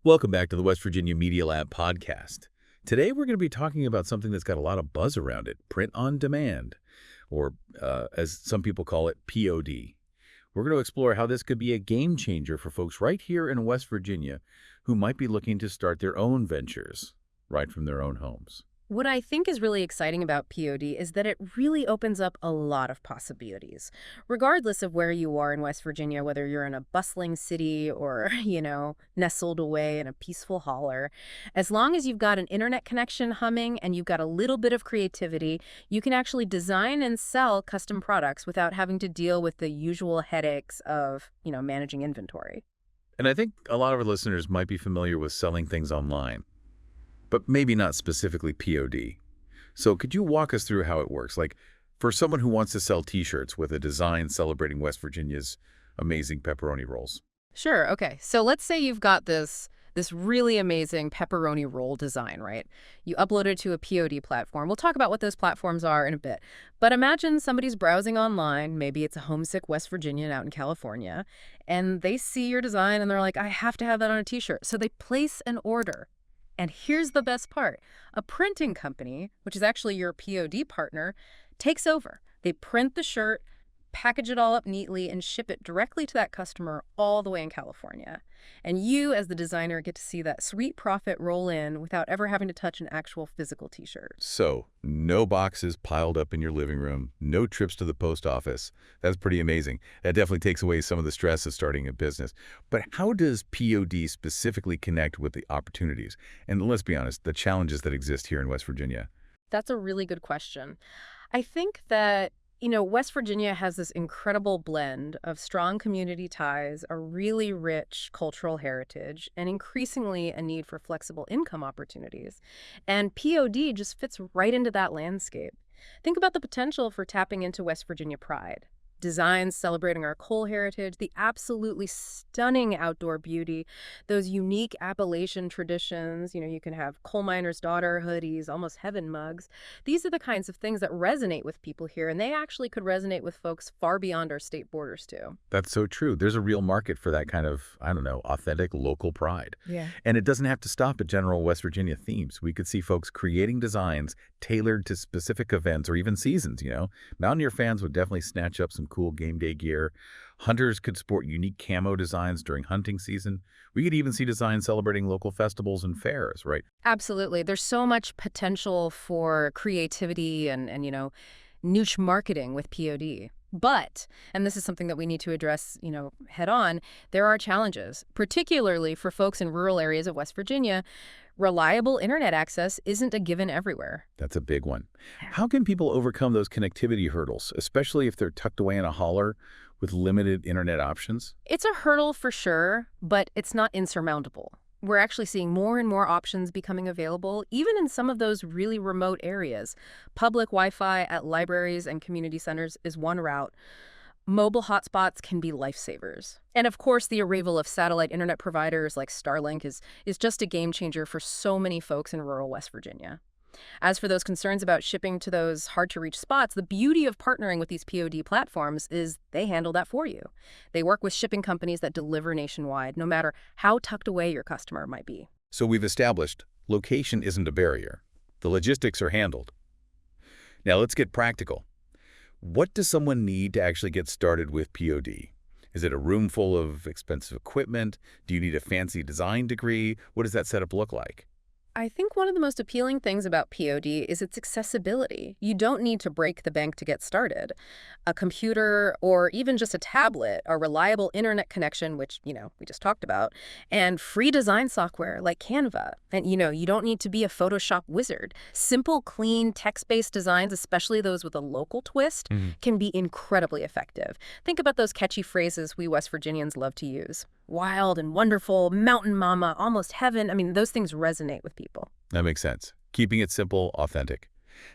Welcome back to the West Virginia Media Lab podcast. Today we're going to be talking about something that's got a lot of buzz around it, print on demand, or as some people call it, POD. We're going to explore how this could be a game changer for folks right here in West Virginia who might be looking to start their own ventures right from their own homes. What I think is really exciting about POD is that it really opens up a lot of possibilities. Regardless of where you are in West Virginia, whether you're in a bustling city or, nestled away in a peaceful holler, as long as you've got an internet connection humming and you've got a little bit of creativity, you can actually design and sell custom products without having to deal with the usual headaches of, managing inventory. And I think a lot of our listeners might be familiar with selling things online, but maybe not specifically POD. So could you walk us through how it works? Like for someone who wants to sell T-shirts with a design celebrating West Virginia's amazing pepperoni rolls. Sure, okay. So let's say you've got this really amazing pepperoni roll design, right? You upload it to a POD platform. We'll talk about what those platforms are in a bit. But imagine somebody's browsing online, maybe it's a homesick West Virginian out in California, and they see your design and they're like, I have to have that on a T-shirt. So they place an order. And here's the best part. A printing company, which is actually your POD partner, takes over. They print the shirt, package it all up neatly, and ship it directly to that customer all the way in California. And you, as the designer, get to see that sweet profit roll in without ever having to touch an actual physical T-shirt. So no boxes piled up in your living room, no trips to the post office. That's pretty amazing. That definitely takes away some of the stress of starting a business. But how does POD specifically connect with the opportunities? And let's be honest, the challenges that exist here in West Virginia. That's a really good question. I think that West Virginia has this incredible blend of strong community ties, a really rich cultural heritage, and increasingly a need for flexible income opportunities. And POD just fits right into that landscape. Think about the potential for tapping into West Virginia pride. Designs celebrating our coal heritage, the absolutely stunning outdoor beauty, those unique Appalachian traditions. You can have coal miner's daughter hoodies, almost heaven mugs. These are the kinds of things that resonate with people here, and they actually could resonate with folks far beyond our state borders, too. That's so true. There's a real market for that kind of, authentic local pride. Yeah. And it doesn't have to stop at general West Virginia themes. We could see folks creating designs tailored to specific events or even seasons. Mountaineer fans would definitely snatch up some cool game day gear. Hunters could sport unique camo designs during hunting season. We could even see designs celebrating local festivals and fairs, right? Absolutely. There's so much potential for creativity and niche marketing with POD. But, and this is something that we need to address, head on, there are challenges, particularly for folks in rural areas of West Virginia. Reliable internet access isn't a given everywhere. That's a big one. How can people overcome those connectivity hurdles, especially if they're tucked away in a holler with limited internet options? It's a hurdle for sure, but it's not insurmountable. We're actually seeing more and more options becoming available, even in some of those really remote areas. Public Wi-Fi at libraries and community centers is one route. Mobile hotspots can be lifesavers. And of course, the arrival of satellite internet providers like Starlink is just a game changer for so many folks in rural West Virginia. As for those concerns about shipping to those hard-to-reach spots, the beauty of partnering with these POD platforms is they handle that for you. They work with shipping companies that deliver nationwide, no matter how tucked away your customer might be. So we've established location isn't a barrier. The logistics are handled. Now let's get practical. What does someone need to actually get started with POD? Is it a room full of expensive equipment? Do you need a fancy design degree? What does that setup look like? I think one of the most appealing things about POD is its accessibility. You don't need to break the bank to get started. A computer or even just a tablet, a reliable internet connection, which, we just talked about, and free design software like Canva. And, you don't need to be a Photoshop wizard. Simple, clean, text-based designs, especially those with a local twist, can be incredibly effective. Think about those catchy phrases we West Virginians love to use. Wild and wonderful, mountain mama, almost heaven. I mean, those things resonate with people. That makes sense. Keeping it simple, authentic.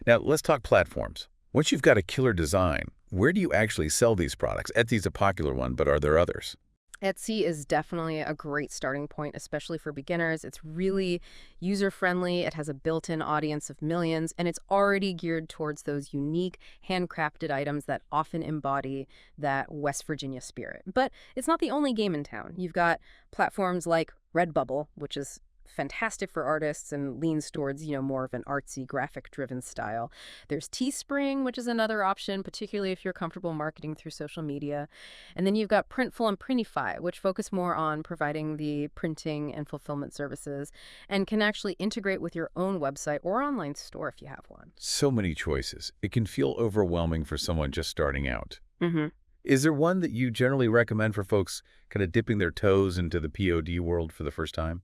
Now, let's talk platforms. Once you've got a killer design, where do you actually sell these products? Etsy's a popular one, but are there others? Etsy is definitely a great starting point, especially for beginners. It's really user-friendly. It has a built-in audience of millions, and it's already geared towards those unique, handcrafted items that often embody that West Virginia spirit. But it's not the only game in town. You've got platforms like Redbubble, which is fantastic for artists and leans towards, more of an artsy, graphic-driven style. There's Teespring, which is another option, particularly if you're comfortable marketing through social media. And then you've got Printful and Printify, which focus more on providing the printing and fulfillment services and can actually integrate with your own website or online store if you have one. So many choices. It can feel overwhelming for someone just starting out. Mm-hmm. Is there one that you generally recommend for folks kind of dipping their toes into the POD world for the first time?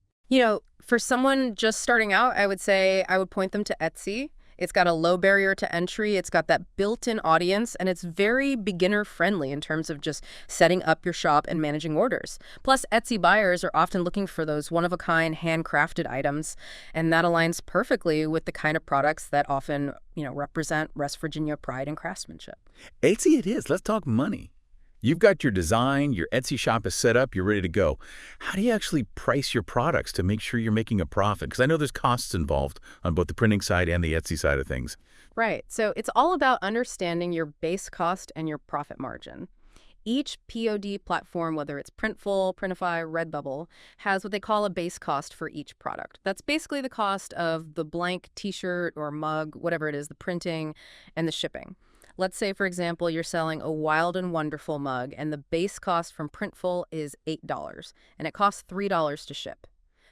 For someone just starting out, I would say I would point them to Etsy. It's got a low barrier to entry. It's got that built-in audience, and it's very beginner-friendly in terms of just setting up your shop and managing orders. Plus, Etsy buyers are often looking for those one-of-a-kind, handcrafted items, and that aligns perfectly with the kind of products that often, represent West Virginia pride and craftsmanship. Etsy it is. Let's talk money. You've got your design, your Etsy shop is set up, you're ready to go. How do you actually price your products to make sure you're making a profit? Because I know there's costs involved on both the printing side and the Etsy side of things. Right. So it's all about understanding your base cost and your profit margin. Each POD platform, whether it's Printful, Printify, Redbubble, has what they call a base cost for each product. That's basically the cost of the blank t-shirt or mug, whatever it is, the printing and the shipping. Let's say, for example, you're selling a Wild and Wonderful mug, and the base cost from Printful is $8, and it costs $3 to ship.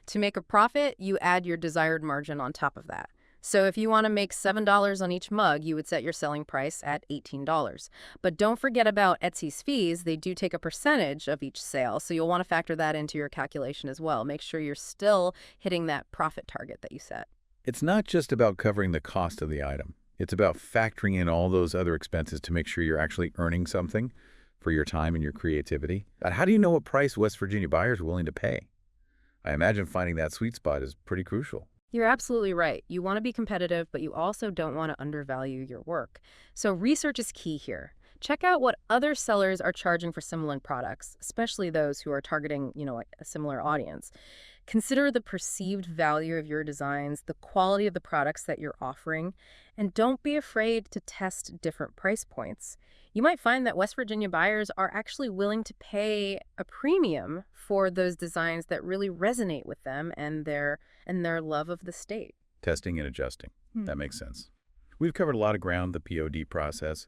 To make a profit, you add your desired margin on top of that. So if you want to make $7 on each mug, you would set your selling price at $18. But don't forget about Etsy's fees. They do take a percentage of each sale, so you'll want to factor that into your calculation as well. Make sure you're still hitting that profit target that you set. It's not just about covering the cost of the item. It's about factoring in all those other expenses to make sure you're actually earning something for your time and your creativity. But how do you know what price West Virginia buyers are willing to pay? I imagine finding that sweet spot is pretty crucial. You're absolutely right. You want to be competitive, but you also don't want to undervalue your work. So research is key here. Check out what other sellers are charging for similar products, especially those who are targeting, a similar audience. Consider the perceived value of your designs, the quality of the products that you're offering, and don't be afraid to test different price points. You might find that West Virginia buyers are actually willing to pay a premium for those designs that really resonate with them and their love of the state. Testing and adjusting. That makes sense. We've covered a lot of ground, the POD process,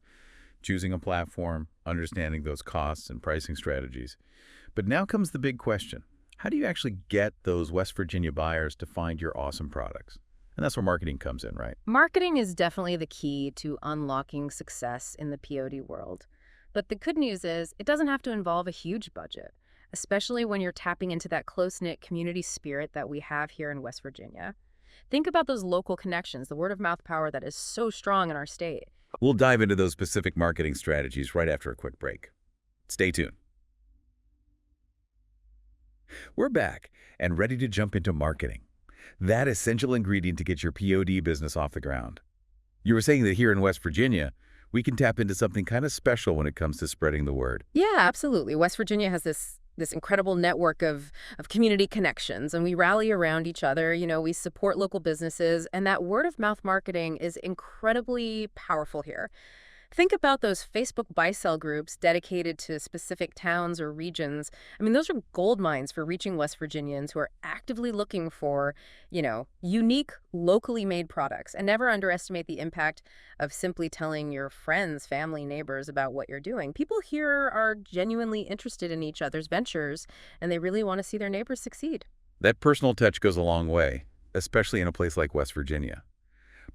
choosing a platform, understanding those costs and pricing strategies. But now comes the big question. How do you actually get those West Virginia buyers to find your awesome products? And that's where marketing comes in, right? Marketing is definitely the key to unlocking success in the POD world. But the good news is it doesn't have to involve a huge budget, especially when you're tapping into that close-knit community spirit that we have here in West Virginia. Think about those local connections, the word-of-mouth power that is so strong in our state. We'll dive into those specific marketing strategies right after a quick break. Stay tuned. We're back and ready to jump into marketing, that essential ingredient to get your POD business off the ground. You were saying that here in West Virginia, we can tap into something kind of special when it comes to spreading the word. Yeah, absolutely. West Virginia has this incredible network of community connections, and we rally around each other. We support local businesses, and that word-of-mouth marketing is incredibly powerful here. Think about those Facebook buy-sell groups dedicated to specific towns or regions. Those are gold mines for reaching West Virginians who are actively looking for, unique, locally made products. And never underestimate the impact of simply telling your friends, family, neighbors about what you're doing. People here are genuinely interested in each other's ventures, and they really want to see their neighbors succeed. That personal touch goes a long way, especially in a place like West Virginia.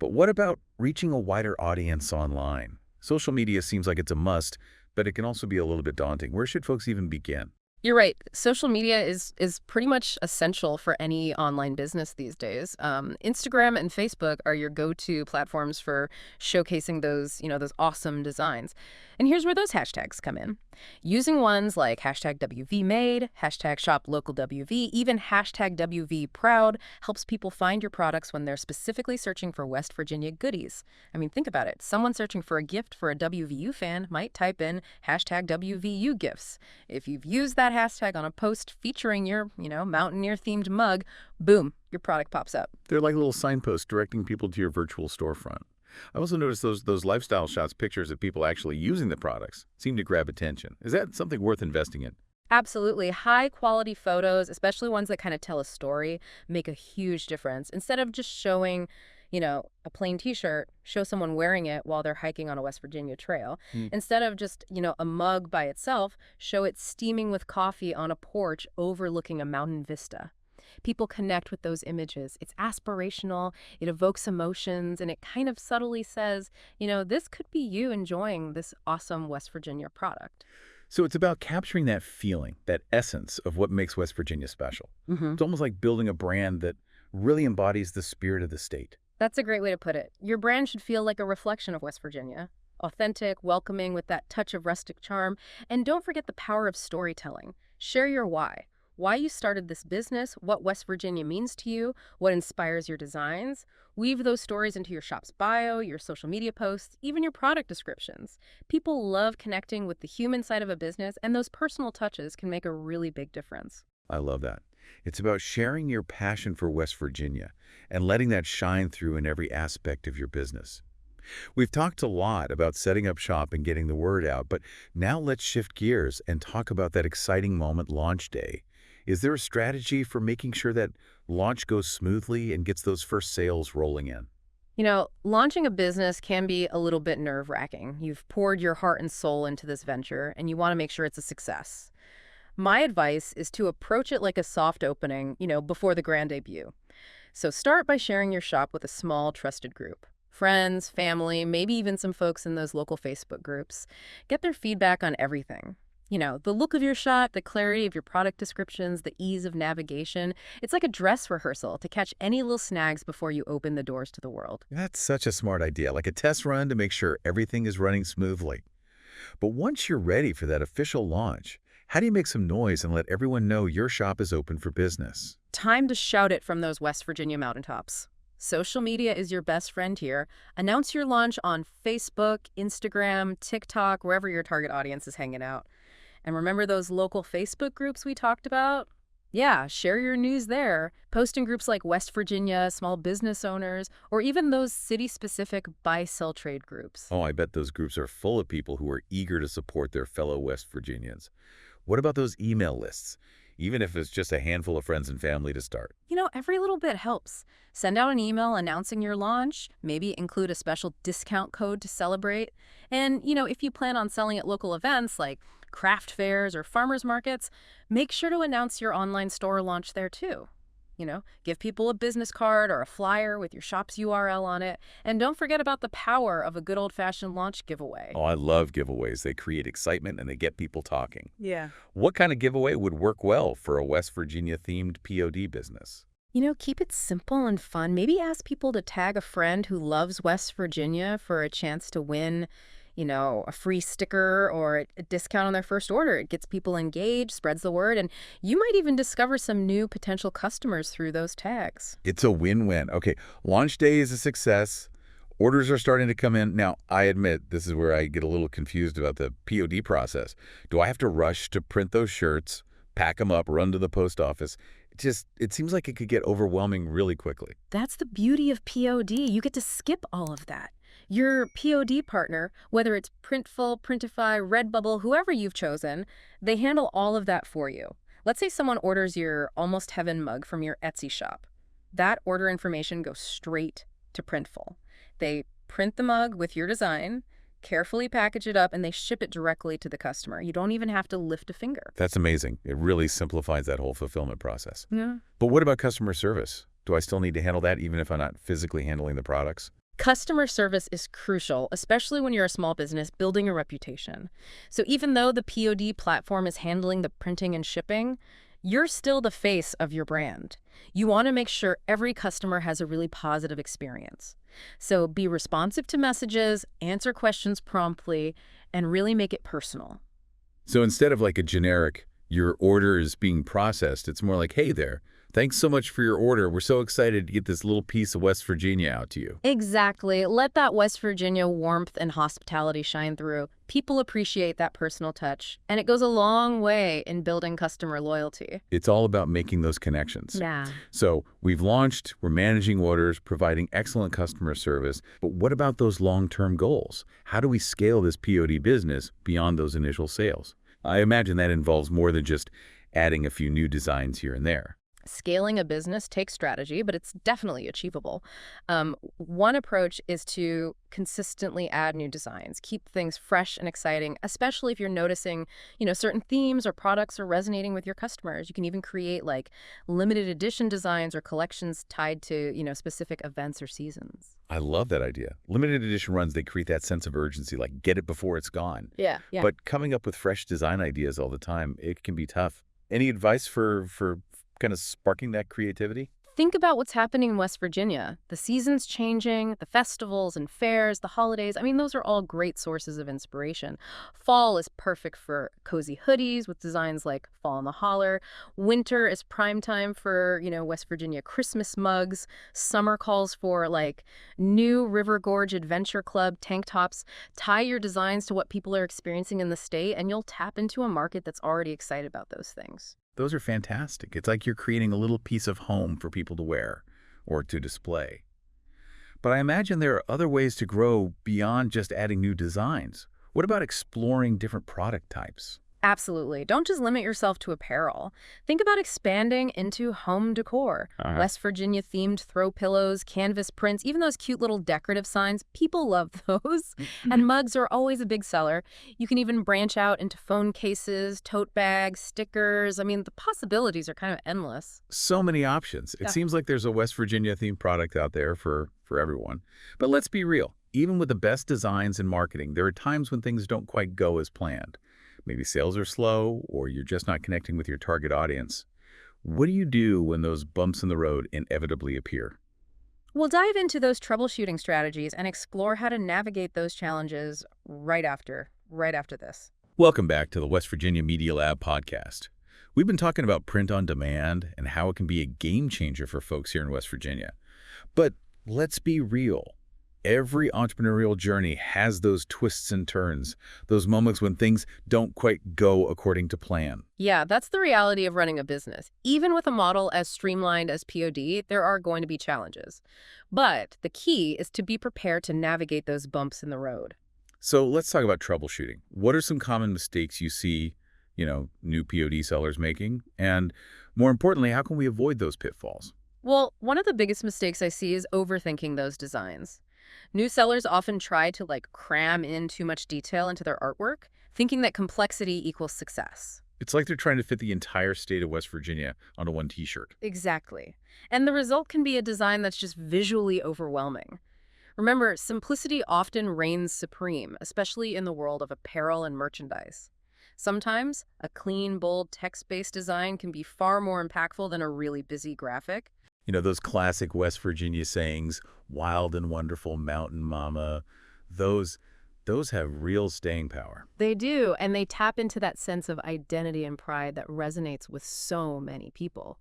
But what about reaching a wider audience online? Social media seems like it's a must, but it can also be a little bit daunting. Where should folks even begin? You're right. Social media is pretty much essential for any online business these days. Instagram and Facebook are your go-to platforms for showcasing those awesome designs. And here's where those hashtags come in. Using ones like hashtag WVMade, hashtag ShopLocalWV, even hashtag WVProud helps people find your products when they're specifically searching for West Virginia goodies. Think about it. Someone searching for a gift for a WVU fan might type in hashtag WVU gifts. If you've used that hashtag on a post featuring your, mountaineer-themed mug, boom, your product pops up. They're like little signposts directing people to your virtual storefront. I also noticed those lifestyle shots, pictures of people actually using the products, seem to grab attention. Is that something worth investing in? Absolutely. High-quality photos, especially ones that kind of tell a story, make a huge difference. Instead of just showing, a plain T-shirt, show someone wearing it while they're hiking on a West Virginia trail. Instead of just, a mug by itself, show it steaming with coffee on a porch overlooking a mountain vista. People connect with those images. It's aspirational, it evokes emotions, and it kind of subtly says, this could be you enjoying this awesome West Virginia product. So it's about capturing that feeling, that essence of what makes West Virginia special. It's almost like building a brand that really embodies the spirit of the state. That's a great way to put it. Your brand should feel like a reflection of West Virginia. Authentic, welcoming, with that touch of rustic charm. And don't forget the power of storytelling. Share your why. Why you started this business, what West Virginia means to you, what inspires your designs. Weave those stories into your shop's bio, your social media posts, even your product descriptions. People love connecting with the human side of a business, and those personal touches can make a really big difference. I love that. It's about sharing your passion for West Virginia and letting that shine through in every aspect of your business. We've talked a lot about setting up shop and getting the word out, but now let's shift gears and talk about that exciting moment, launch day. Is there a strategy for making sure that launch goes smoothly and gets those first sales rolling in? Launching a business can be a little bit nerve-wracking. You've poured your heart and soul into this venture, and you want to make sure it's a success. My advice is to approach it like a soft opening, before the grand debut. So start by sharing your shop with a small, trusted group. Friends, family, maybe even some folks in those local Facebook groups. Get their feedback on everything. The look of your shop, the clarity of your product descriptions, the ease of navigation. It's like a dress rehearsal to catch any little snags before you open the doors to the world. That's such a smart idea, like a test run to make sure everything is running smoothly. But once you're ready for that official launch, how do you make some noise and let everyone know your shop is open for business? Time to shout it from those West Virginia mountaintops. Social media is your best friend here. Announce your launch on Facebook, Instagram, TikTok, wherever your target audience is hanging out. And remember those local Facebook groups we talked about? Yeah, share your news there. Post in groups like West Virginia, small business owners, or even those city-specific buy-sell trade groups. Oh, I bet those groups are full of people who are eager to support their fellow West Virginians. What about those email lists? Even if it's just a handful of friends and family to start. Every little bit helps. Send out an email announcing your launch, maybe include a special discount code to celebrate. And, if you plan on selling at local events like craft fairs or farmers markets, make sure to announce your online store launch there too. Give people a business card or a flyer with your shop's URL on it. And don't forget about the power of a good old-fashioned launch giveaway. Oh, I love giveaways. They create excitement and they get people talking. Yeah. What kind of giveaway would work well for a West Virginia-themed POD business? Keep it simple and fun. Maybe ask people to tag a friend who loves West Virginia for a chance to win a free sticker or a discount on their first order. It gets people engaged, spreads the word, and you might even discover some new potential customers through those tags. It's a win-win. Okay, launch day is a success. Orders are starting to come in. Now, I admit this is where I get a little confused about the POD process. Do I have to rush to print those shirts, pack them up, run to the post office? It seems like it could get overwhelming really quickly. That's the beauty of POD. You get to skip all of that. Your POD partner, whether it's Printful, Printify, Redbubble, whoever you've chosen, they handle all of that for you. Let's say someone orders your Almost Heaven mug from your Etsy shop. That order information goes straight to Printful. They print the mug with your design, carefully package it up, and they ship it directly to the customer. You don't even have to lift a finger. That's amazing. It really simplifies that whole fulfillment process. Yeah. But what about customer service? Do I still need to handle that even if I'm not physically handling the products? Customer service is crucial, especially when you're a small business building a reputation. So even though the POD platform is handling the printing and shipping, you're still the face of your brand. You want to make sure every customer has a really positive experience. So be responsive to messages, answer questions promptly, and really make it personal. So instead of like a generic, your order is being processed, it's more like, hey there, Thanks so much for your order. We're so excited to get this little piece of West Virginia out to you. Exactly. Let that West Virginia warmth and hospitality shine through. People appreciate that personal touch, and it goes a long way in building customer loyalty. It's all about making those connections. Yeah. So we've launched, we're managing orders, providing excellent customer service, but what about those long-term goals? How do we scale this POD business beyond those initial sales? I imagine that involves more than just adding a few new designs here and there. Scaling a business takes strategy, but it's definitely achievable. One approach is to consistently add new designs, keep things fresh and exciting, especially if you're noticing, certain themes or products are resonating with your customers. You can even create like limited edition designs or collections tied to, specific events or seasons. I love that idea. Limited edition runs, they create that sense of urgency, like get it before it's gone. Yeah. But coming up with fresh design ideas all the time, it can be tough. Any advice for kind of sparking that creativity? Think about what's happening in West Virginia. The seasons changing, the festivals and fairs, the holidays. I mean, those are all great sources of inspiration. Fall is perfect for cozy hoodies with designs like Fall in the Holler. Winter is prime time for, West Virginia Christmas mugs. Summer calls for like new River Gorge Adventure Club tank tops. Tie your designs to what people are experiencing in the state, and you'll tap into a market that's already excited about those things. Those are fantastic. It's like you're creating a little piece of home for people to wear or to display. But I imagine there are other ways to grow beyond just adding new designs. What about exploring different product types? Absolutely. Don't just limit yourself to apparel. Think about expanding into home decor. West Virginia themed throw pillows, canvas prints, even those cute little decorative signs. People love those. And mugs are always a big seller. You can even branch out into phone cases, tote bags, stickers. I mean, the possibilities are kind of endless. So many options. It seems like there's a West Virginia themed product out there for everyone. But let's be real. Even with the best designs and marketing, there are times when things don't quite go as planned. Maybe sales are slow, or you're just not connecting with your target audience. What do you do when those bumps in the road inevitably appear? We'll dive into those troubleshooting strategies and explore how to navigate those challenges right after this. Welcome back to the West Virginia Media Lab podcast. We've been talking about print on demand and how it can be a game changer for folks here in West Virginia. But let's be real. Every entrepreneurial journey has those twists and turns, those moments when things don't quite go according to plan. Yeah, that's the reality of running a business. Even with a model as streamlined as POD, there are going to be challenges. But the key is to be prepared to navigate those bumps in the road. So let's talk about troubleshooting. What are some common mistakes you see, new POD sellers making? And more importantly, how can we avoid those pitfalls? Well, one of the biggest mistakes I see is overthinking those designs. New sellers often try to cram in too much detail into their artwork, thinking that complexity equals success. It's like they're trying to fit the entire state of West Virginia onto one t-shirt. Exactly. And the result can be a design that's just visually overwhelming. Remember, simplicity often reigns supreme, especially in the world of apparel and merchandise. Sometimes, a clean, bold, text-based design can be far more impactful than a really busy graphic. Those classic West Virginia sayings, wild and wonderful mountain mama, those have real staying power. They do, and they tap into that sense of identity and pride that resonates with so many people.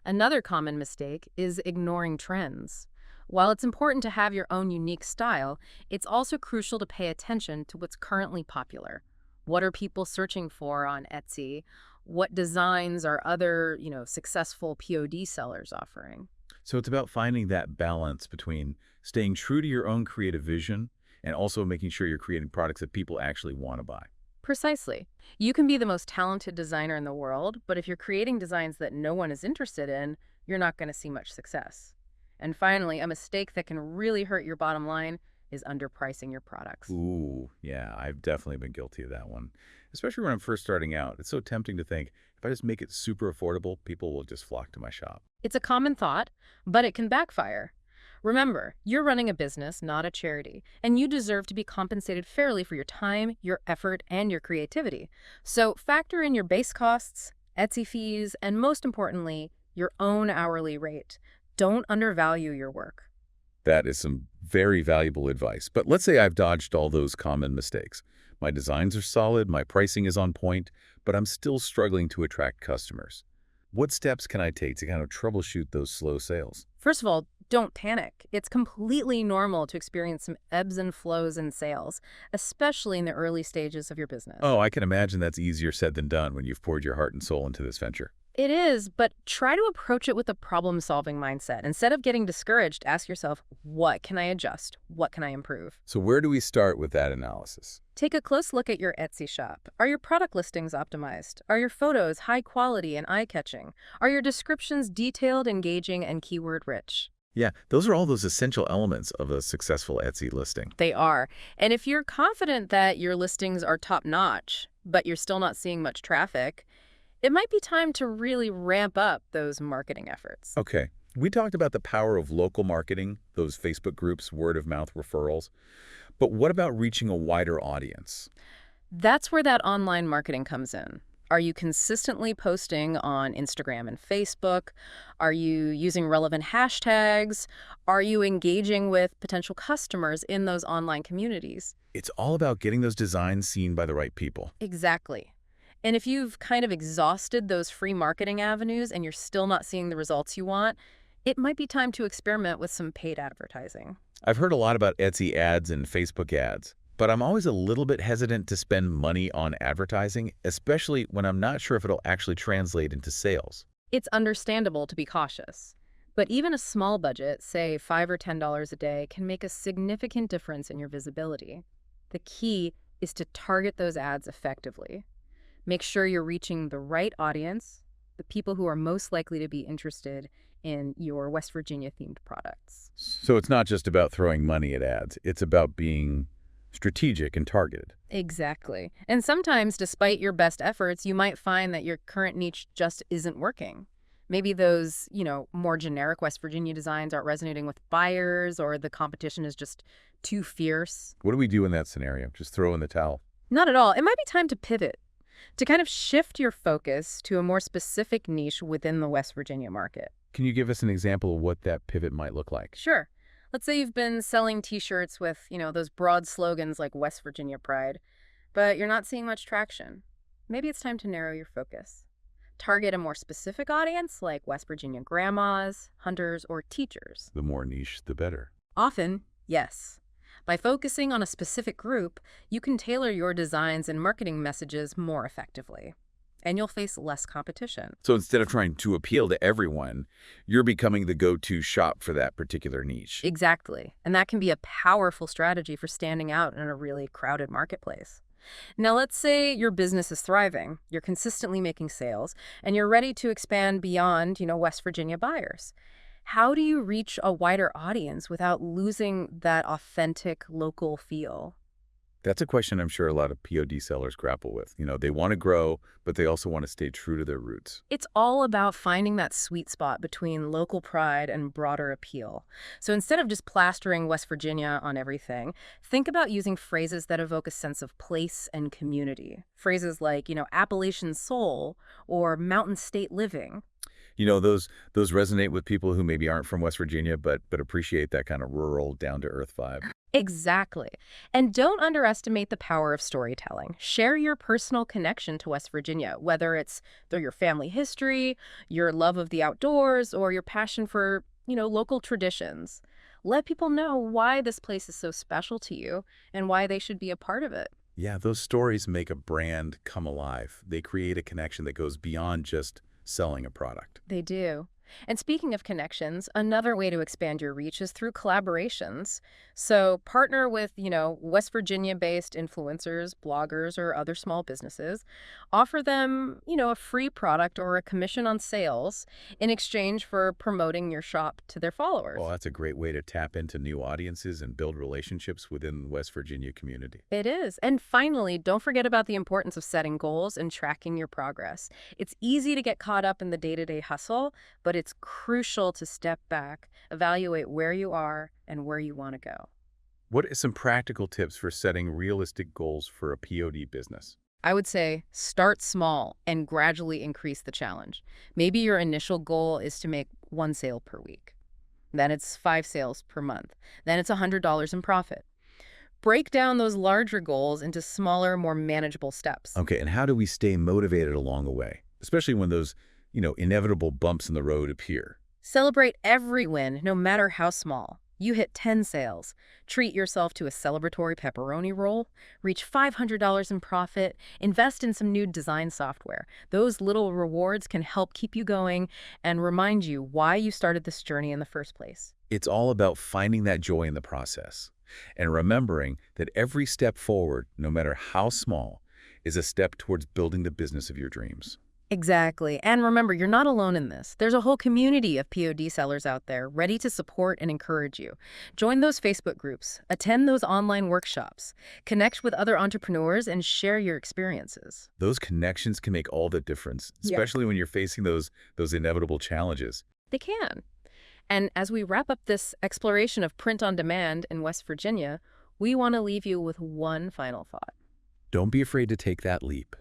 Another common mistake is ignoring trends. While it's important to have your own unique style, it's also crucial to pay attention to what's currently popular. What are people searching for on Etsy? What designs are other, successful POD sellers offering? So it's about finding that balance between staying true to your own creative vision and also making sure you're creating products that people actually want to buy. Precisely. You can be the most talented designer in the world, but if you're creating designs that no one is interested in, you're not going to see much success. And finally, a mistake that can really hurt your bottom line is underpricing your products. Ooh, yeah, I've definitely been guilty of that one. Especially when I'm first starting out. It's so tempting to think, if I just make it super affordable, people will just flock to my shop. It's a common thought, but it can backfire. Remember, you're running a business, not a charity, and you deserve to be compensated fairly for your time, your effort, and your creativity. So factor in your base costs, Etsy fees, and most importantly, your own hourly rate. Don't undervalue your work. That is some very valuable advice. But let's say I've dodged all those common mistakes. My designs are solid, my pricing is on point, but I'm still struggling to attract customers. What steps can I take to kind of troubleshoot those slow sales? First of all, don't panic. It's completely normal to experience some ebbs and flows in sales, especially in the early stages of your business. Oh, I can imagine that's easier said than done when you've poured your heart and soul into this venture. It is, but try to approach it with a problem-solving mindset. Instead of getting discouraged, ask yourself, what can I adjust? What can I improve? So where do we start with that analysis? Take a close look at your Etsy shop. Are your product listings optimized? Are your photos high quality and eye-catching? Are your descriptions detailed, engaging, and keyword-rich? Yeah, those are all those essential elements of a successful Etsy listing. They are. And if you're confident that your listings are top-notch, but you're still not seeing much traffic, it might be time to really ramp up those marketing efforts. Okay. We talked about the power of local marketing, those Facebook groups, word-of-mouth referrals. But what about reaching a wider audience? That's where that online marketing comes in. Are you consistently posting on Instagram and Facebook? Are you using relevant hashtags? Are you engaging with potential customers in those online communities? It's all about getting those designs seen by the right people. Exactly. And if you've kind of exhausted those free marketing avenues and you're still not seeing the results you want, it might be time to experiment with some paid advertising. I've heard a lot about Etsy ads and Facebook ads, but I'm always a little bit hesitant to spend money on advertising, especially when I'm not sure if it'll actually translate into sales. It's understandable to be cautious. But even a small budget, say $5 or $10 a day, can make a significant difference in your visibility. The key is to target those ads effectively. Make sure you're reaching the right audience, the people who are most likely to be interested in your West Virginia-themed products. So it's not just about throwing money at ads. It's about being strategic and targeted. Exactly. And sometimes, despite your best efforts, you might find that your current niche just isn't working. Maybe those, more generic West Virginia designs aren't resonating with buyers, or the competition is just too fierce. What do we do in that scenario? Just throw in the towel? Not at all. It might be time to pivot, to kind of shift your focus to a more specific niche within the West Virginia market. Can you give us an example of what that pivot might look like? Sure. Let's say you've been selling T-shirts with, those broad slogans like West Virginia Pride, but you're not seeing much traction. Maybe it's time to narrow your focus. Target a more specific audience like West Virginia grandmas, hunters, or teachers. The more niche, the better. Often, yes. By focusing on a specific group, you can tailor your designs and marketing messages more effectively, and you'll face less competition. So instead of trying to appeal to everyone, you're becoming the go-to shop for that particular niche. Exactly. And that can be a powerful strategy for standing out in a really crowded marketplace. Now, let's say your business is thriving, you're consistently making sales, and you're ready to expand beyond, West Virginia buyers. How do you reach a wider audience without losing that authentic local feel? That's a question I'm sure a lot of POD sellers grapple with. They want to grow, but they also want to stay true to their roots. It's all about finding that sweet spot between local pride and broader appeal. So instead of just plastering West Virginia on everything, think about using phrases that evoke a sense of place and community. Phrases like, Appalachian soul or mountain state living. Those resonate with people who maybe aren't from West Virginia, but appreciate that kind of rural, down-to-earth vibe. Exactly. And don't underestimate the power of storytelling. Share your personal connection to West Virginia, whether it's through your family history, your love of the outdoors, or your passion for, local traditions. Let people know why this place is so special to you and why they should be a part of it. Yeah, those stories make a brand come alive. They create a connection that goes beyond just selling a product. They do. And speaking of connections, another way to expand your reach is through collaborations. So partner with, West Virginia-based influencers, bloggers, or other small businesses. Offer them, a free product or a commission on sales in exchange for promoting your shop to their followers. Well, that's a great way to tap into new audiences and build relationships within the West Virginia community. It is. And finally, don't forget about the importance of setting goals and tracking your progress. It's easy to get caught up in the day-to-day hustle, but it's crucial to step back, evaluate where you are and where you want to go. What are some practical tips for setting realistic goals for a POD business? I would say start small and gradually increase the challenge. Maybe your initial goal is to make 1 sale per week. Then it's 5 sales per month. Then it's $100 in profit. Break down those larger goals into smaller, more manageable steps. Okay, and how do we stay motivated along the way, especially when those inevitable bumps in the road appear. Celebrate every win, no matter how small. You hit 10 sales. Treat yourself to a celebratory pepperoni roll. Reach $500 in profit. Invest in some new design software. Those little rewards can help keep you going and remind you why you started this journey in the first place. It's all about finding that joy in the process and remembering that every step forward, no matter how small, is a step towards building the business of your dreams. Exactly. And remember, you're not alone in this. There's a whole community of POD sellers out there ready to support and encourage you. Join those Facebook groups, attend those online workshops, connect with other entrepreneurs, and share your experiences. Those connections can make all the difference, especially when you're facing those inevitable challenges. They can. And as we wrap up this exploration of print on demand in West Virginia, we want to leave you with one final thought. Don't be afraid to take that leap,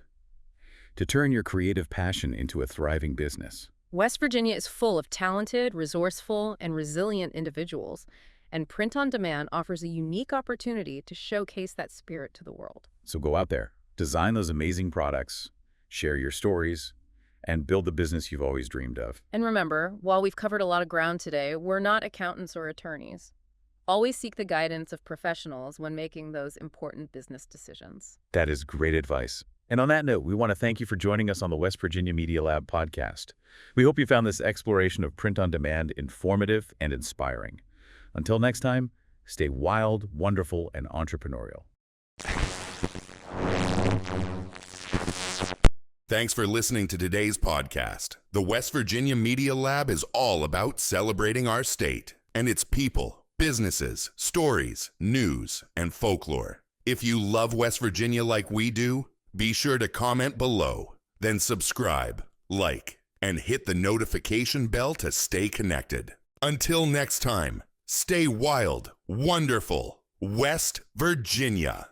to turn your creative passion into a thriving business. West Virginia is full of talented, resourceful, and resilient individuals, and print on demand offers a unique opportunity to showcase that spirit to the world. So go out there, design those amazing products, share your stories, and build the business you've always dreamed of. And remember, while we've covered a lot of ground today, we're not accountants or attorneys. Always seek the guidance of professionals when making those important business decisions. That is great advice. And on that note, we want to thank you for joining us on the West Virginia Media Lab podcast. We hope you found this exploration of print on demand informative and inspiring. Until next time, stay wild, wonderful, and entrepreneurial. Thanks for listening to today's podcast. The West Virginia Media Lab is all about celebrating our state and its people, businesses, stories, news, and folklore. If you love West Virginia like we do, be sure to comment below, then subscribe, like, and hit the notification bell to stay connected. Until next time, stay wild, wonderful, West Virginia.